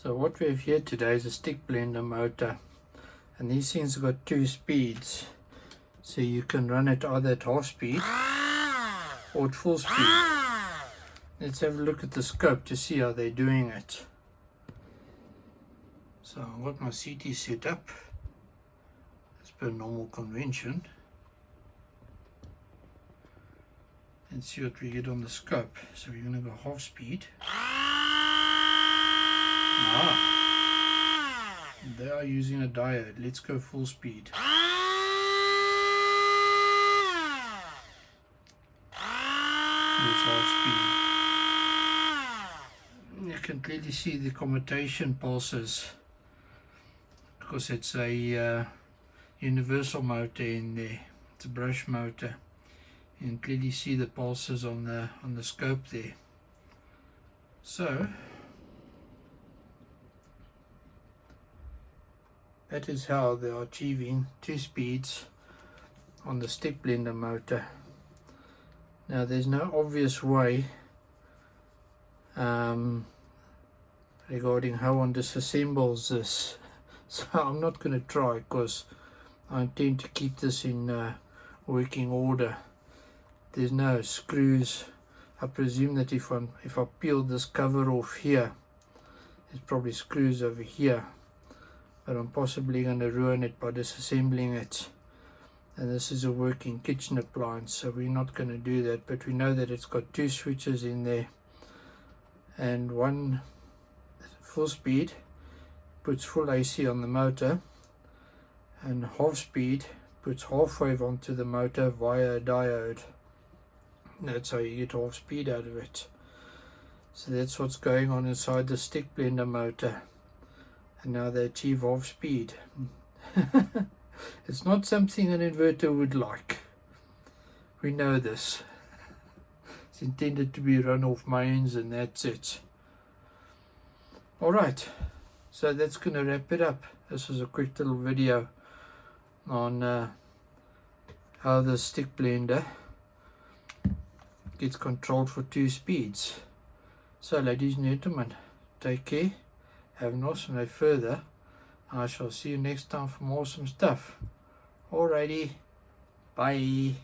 So what we have here today is a stick blender motor, and these things have got 2 speeds, so you can run it either at half speed or at full speed. Let's have a look at the scope to see how they're doing it. So I've got my CT set up as per normal convention. Let's see what we get on the scope. So we're going to go half speed. They are using a diode. Let's go full speed. There's half speed. You can clearly see the commutation pulses because it's a universal motor in there. It's a brush motor. You can clearly see the pulses on the scope there. So that is how they are achieving 2 speeds on the stick blender motor. Now there's no obvious way regarding how one disassembles this, so I'm not going to try because I intend to keep this in working order. There's no screws. I presume that if I peel this cover off here, there's probably screws over here, but I'm possibly going to ruin it by disassembling it. And this is a working kitchen appliance, so we're not going to do that, but we know that it's got 2 switches in there, and one full speed puts full AC on the motor, and half speed puts half wave onto the motor via a diode. That's how you get half speed out of it. So that's what's going on inside the stick blender motor, and now they achieve half speed. It's not something an inverter would like. We know this. It's intended to be run off mains and that's it. Alright, so that's going to wrap it up. This was a quick little video on how the stick blender gets controlled for 2 speeds. So ladies and gentlemen, take care, have an awesome day further. I shall see you next time for more awesome stuff. Alrighty, bye.